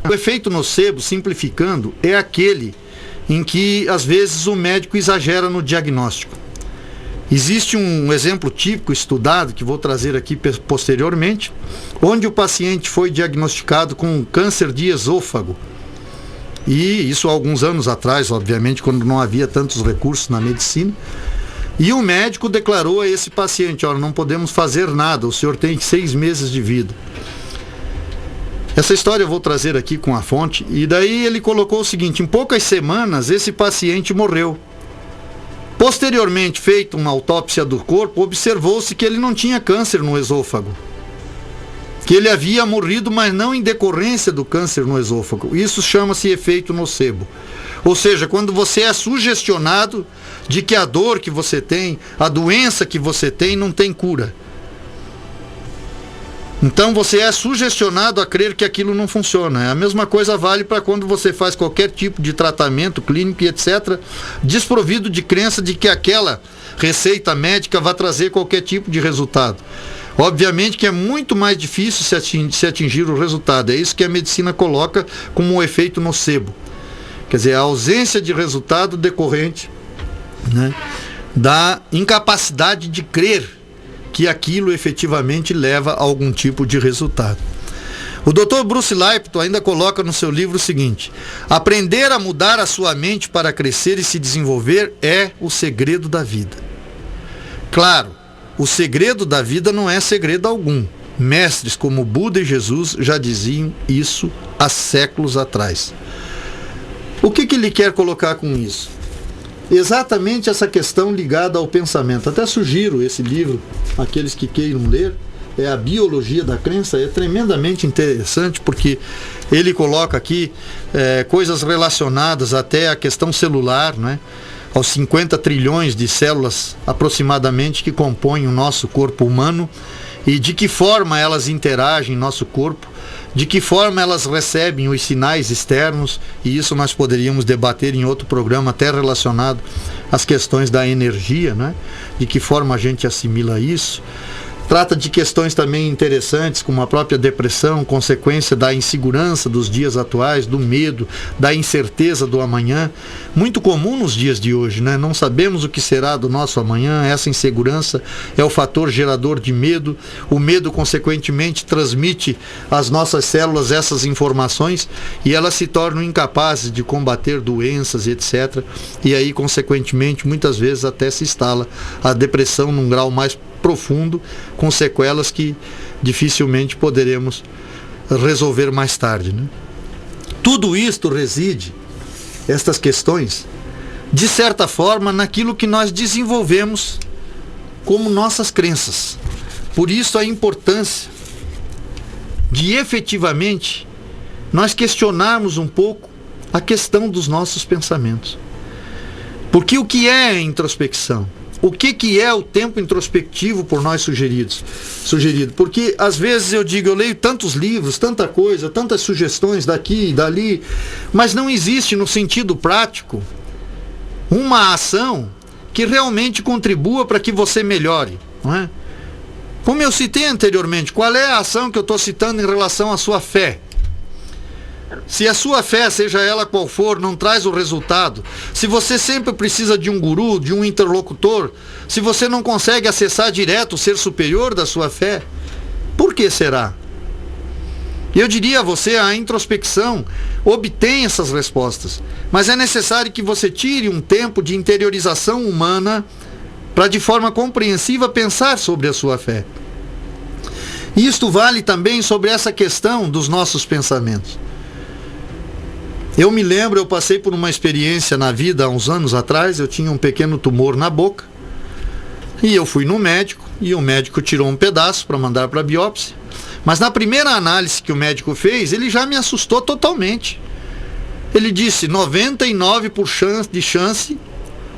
o efeito nocebo, simplificando, é aquele em que às vezes o médico exagera no diagnóstico. Existe um exemplo típico estudado, que vou trazer aqui posteriormente, onde o paciente foi diagnosticado com câncer de esôfago. E isso há alguns anos atrás, obviamente, quando não havia tantos recursos na medicina. E o médico declarou a esse paciente: olha, não podemos fazer nada, o senhor tem 6 meses de vida. Essa história eu vou trazer aqui com a fonte. E daí ele colocou o seguinte: em poucas semanas esse paciente morreu. Posteriormente, feita uma autópsia do corpo, observou-se que ele não tinha câncer no esôfago, que ele havia morrido, mas não em decorrência do câncer no esôfago. Isso chama-se efeito nocebo. Ou seja, quando você é sugestionado de que a dor que você tem, a doença que você tem, não tem cura. Então você é sugestionado a crer que aquilo não funciona. A mesma coisa vale para quando você faz qualquer tipo de tratamento clínico e etc., desprovido de crença de que aquela receita médica vai trazer qualquer tipo de resultado. Obviamente que é muito mais difícil se atingir o resultado. É isso que a medicina coloca como um efeito nocebo. Quer dizer, a ausência de resultado decorrente, né, da incapacidade de crer que aquilo efetivamente leva a algum tipo de resultado. O Dr. Bruce Lipton ainda coloca no seu livro o seguinte: aprender a mudar a sua mente para crescer e se desenvolver é o segredo da vida. Claro, o segredo da vida não é segredo algum. Mestres como Buda e Jesus já diziam isso há séculos atrás. O que ele quer colocar com isso? Exatamente essa questão ligada ao pensamento. Até sugiro esse livro, aqueles que queiram ler, é A Biologia da Crença. É tremendamente interessante porque ele coloca aqui coisas relacionadas até à questão celular, né? Aos 50 trilhões de células aproximadamente que compõem o nosso corpo humano, e de que forma elas interagem em nosso corpo, de que forma elas recebem os sinais externos, e isso nós poderíamos debater em outro programa até relacionado às questões da energia, né? De que forma a gente assimila isso. Trata de questões também interessantes, como a própria depressão, consequência da insegurança dos dias atuais, do medo, da incerteza do amanhã. Muito comum nos dias de hoje, né? Não sabemos o que será do nosso amanhã. Essa insegurança é o fator gerador de medo. O medo, consequentemente, transmite às nossas células essas informações e elas se tornam incapazes de combater doenças, etc. E aí, consequentemente, muitas vezes até se instala a depressão num grau mais profundo, com sequelas que dificilmente poderemos resolver mais tarde, né? Tudo isto reside, estas questões, de certa forma, naquilo que nós desenvolvemos como nossas crenças. Por isso a importância de efetivamente nós questionarmos um pouco a questão dos nossos pensamentos. Porque o que é introspecção? O que é o tempo introspectivo por nós sugerido? Porque às vezes eu leio tantos livros, tanta coisa, tantas sugestões daqui e dali, mas não existe no sentido prático uma ação que realmente contribua para que você melhore, não é? Como eu citei anteriormente, qual é a ação que eu estou citando em relação à sua fé? Se a sua fé, seja ela qual for, não traz o resultado, se você sempre precisa de um guru, de um interlocutor, se você não consegue acessar direto o ser superior da sua fé, por que será? Eu diria a você, a introspecção obtém essas respostas, mas é necessário que você tire um tempo de interiorização humana para de forma compreensiva pensar sobre a sua fé. Isto vale também sobre essa questão dos nossos pensamentos. Eu me lembro, eu passei por uma experiência na vida há uns anos atrás, eu tinha um pequeno tumor na boca, e eu fui no médico, e o médico tirou um pedaço para mandar para a biópsia, mas na primeira análise que o médico fez, ele já me assustou totalmente. Ele disse 99% de chance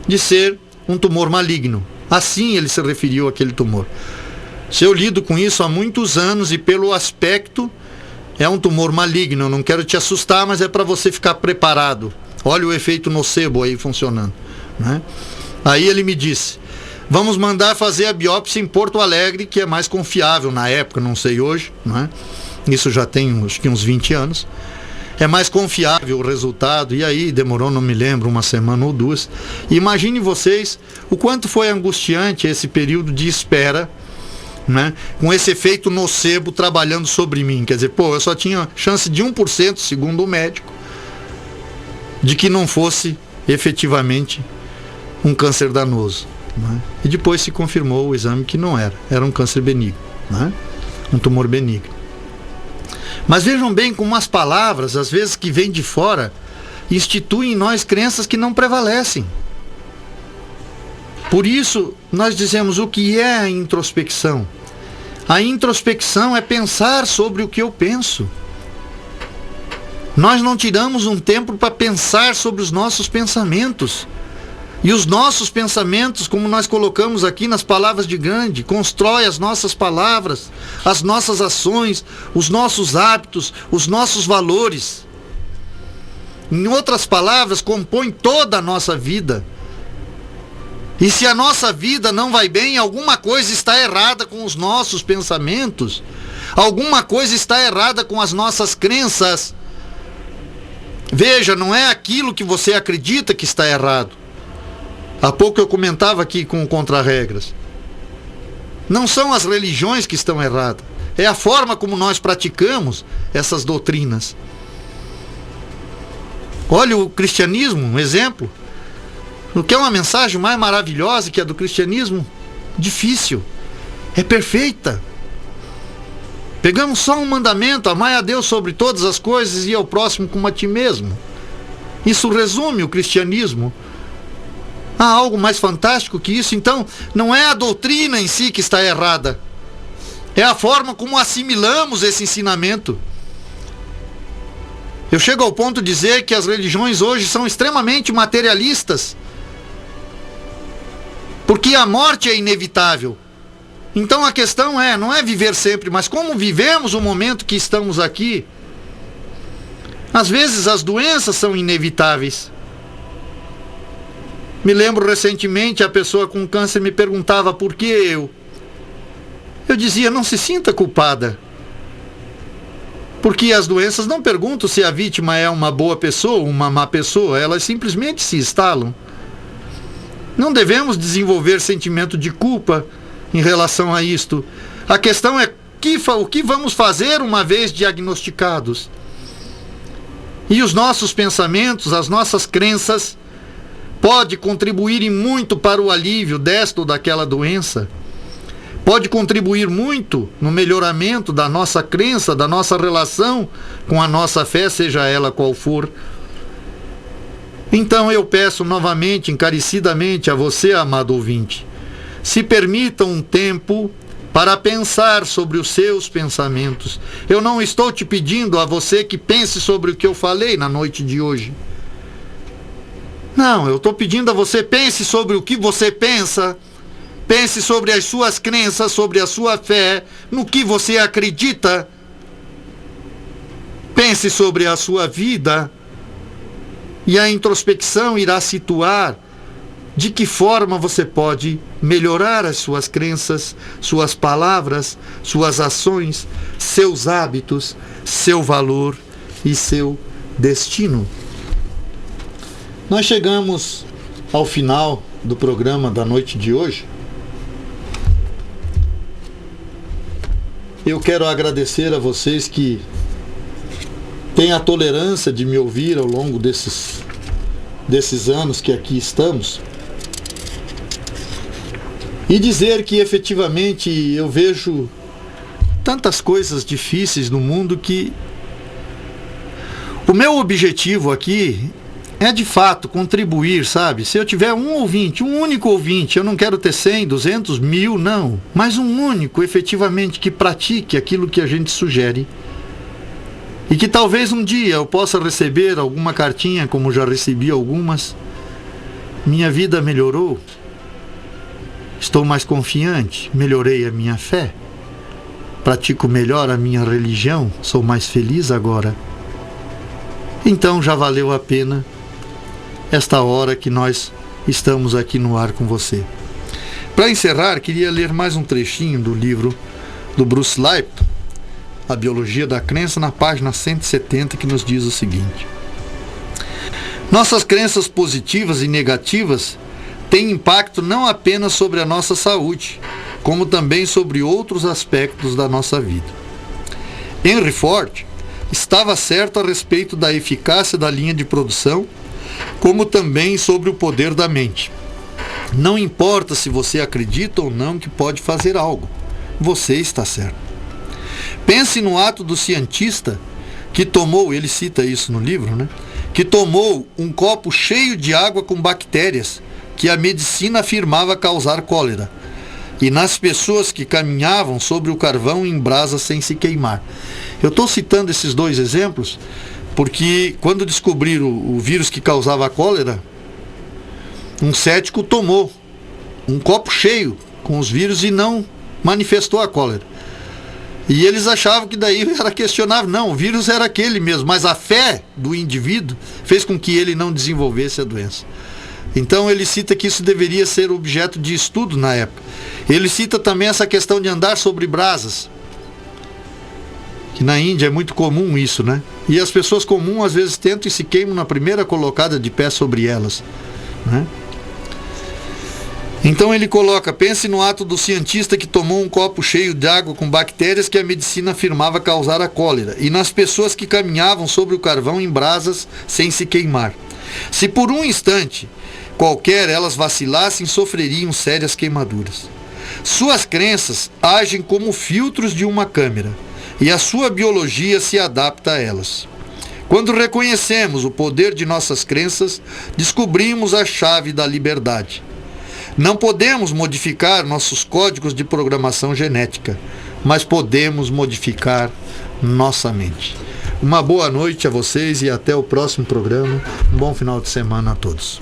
de ser um tumor maligno. Assim ele se referiu àquele tumor. Se eu lido com isso há muitos anos e pelo aspecto é um tumor maligno, eu não quero te assustar, mas é para você ficar preparado. Olha o efeito nocebo aí funcionando, né? Aí ele me disse, vamos mandar fazer a biópsia em Porto Alegre, que é mais confiável na época, não sei hoje, né? Isso já tem acho que uns 20 anos. É mais confiável o resultado, e aí demorou, não me lembro, uma semana ou duas. E imagine vocês o quanto foi angustiante esse período de espera, né, com esse efeito nocebo trabalhando sobre mim. Quer dizer, eu só tinha chance de 1%, segundo o médico, de que não fosse efetivamente um câncer danoso, né? E depois se confirmou o exame que não era um câncer benigno, né? Um tumor benigno. Mas vejam bem como as palavras, às vezes que vêm de fora, instituem em nós crenças que não prevalecem. Por isso, nós dizemos o que é a introspecção. A introspecção é pensar sobre o que eu penso. Nós não tiramos um tempo para pensar sobre os nossos pensamentos. E os nossos pensamentos, como nós colocamos aqui nas palavras de Gandhi, constrói as nossas palavras, as nossas ações, os nossos hábitos, os nossos valores. Em outras palavras, compõe toda a nossa vida. E se a nossa vida não vai bem, alguma coisa está errada com os nossos pensamentos, alguma coisa está errada com as nossas crenças. Veja, não é aquilo que você acredita que está errado. Há pouco eu comentava aqui com o Contra-Regras. Não são as religiões que estão erradas, é a forma como nós praticamos essas doutrinas. Olha o cristianismo, um exemplo. O que é uma mensagem mais maravilhosa que a do cristianismo? Difícil. É perfeita. Pegamos só um mandamento, amai a Deus sobre todas as coisas e ao próximo como a ti mesmo. Isso resume o cristianismo. Há algo mais fantástico que isso? Então, não é a doutrina em si que está errada. É a forma como assimilamos esse ensinamento. Eu chego ao ponto de dizer que as religiões hoje são extremamente materialistas. Porque a morte é inevitável. Então a questão não é viver sempre, mas como vivemos o momento que estamos aqui. Às vezes as doenças são inevitáveis. Me lembro recentemente, a pessoa com câncer me perguntava por que eu. Eu dizia, não se sinta culpada. Porque as doenças não perguntam se a vítima é uma boa pessoa ou uma má pessoa, elas simplesmente se instalam. Não devemos desenvolver sentimento de culpa em relação a isto. A questão é o que vamos fazer uma vez diagnosticados. E os nossos pensamentos, as nossas crenças, podem contribuir muito para o alívio desta ou daquela doença. pode contribuir muito no melhoramento da nossa crença, da nossa relação com a nossa fé, seja ela qual for. Então eu peço novamente, encarecidamente a você, amado ouvinte, se permita um tempo para pensar sobre os seus pensamentos. Eu não estou te pedindo a você que pense sobre o que eu falei na noite de hoje. Não, eu estou pedindo a você, pense sobre o que você pensa. Pense sobre as suas crenças, sobre a sua fé, no que você acredita. Pense sobre a sua vida. E a introspecção irá situar de que forma você pode melhorar as suas crenças, suas palavras, suas ações, seus hábitos, seu valor e seu destino. Nós chegamos ao final do programa da noite de hoje. Eu quero agradecer a vocês que têm a tolerância de me ouvir ao longo desses anos que aqui estamos. E dizer que efetivamente eu vejo tantas coisas difíceis no mundo que o meu objetivo aqui é de fato contribuir, sabe? Se eu tiver um ouvinte, um único ouvinte, eu não quero ter 100, 200, 1000, não. Mas um único, efetivamente, que pratique aquilo que a gente sugere. E que talvez um dia eu possa receber alguma cartinha, como já recebi algumas. Minha vida melhorou. Estou mais confiante, melhorei a minha fé. Pratico melhor a minha religião, sou mais feliz agora. Então já valeu a pena esta hora que nós estamos aqui no ar com você. Para encerrar, queria ler mais um trechinho do livro do Bruce Lipton, A Biologia da Crença, na página 170, que nos diz o seguinte: nossas crenças positivas e negativas têm impacto não apenas sobre a nossa saúde, como também sobre outros aspectos da nossa vida. Henry Ford estava certo a respeito da eficácia da linha de produção, como também sobre o poder da mente. Não importa se você acredita ou não que pode fazer algo, você está certo. Pense no ato do cientista que tomou, ele cita isso no livro, né? Que tomou um copo cheio de água com bactérias que a medicina afirmava causar cólera, e nas pessoas que caminhavam sobre o carvão em brasa sem se queimar. Eu estou citando esses dois exemplos porque quando descobriram o vírus que causava a cólera, um cético tomou um copo cheio com os vírus e não manifestou a cólera. E eles achavam que daí era questionável. Não, o vírus era aquele mesmo, mas a fé do indivíduo fez com que ele não desenvolvesse a doença. Então ele cita que isso deveria ser objeto de estudo na época. Ele cita também essa questão de andar sobre brasas, que na Índia é muito comum isso, né? E as pessoas comuns às vezes tentam e se queimam na primeira colocada de pé sobre elas, né? Então ele coloca: pense no ato do cientista que tomou um copo cheio de água com bactérias que a medicina afirmava causar a cólera, e nas pessoas que caminhavam sobre o carvão em brasas sem se queimar. Se por um instante qualquer elas vacilassem, sofreriam sérias queimaduras. Suas crenças agem como filtros de uma câmera, e a sua biologia se adapta a elas. Quando reconhecemos o poder de nossas crenças, descobrimos a chave da liberdade. Não podemos modificar nossos códigos de programação genética, mas podemos modificar nossa mente. Uma boa noite a vocês e até o próximo programa. Um bom final de semana a todos.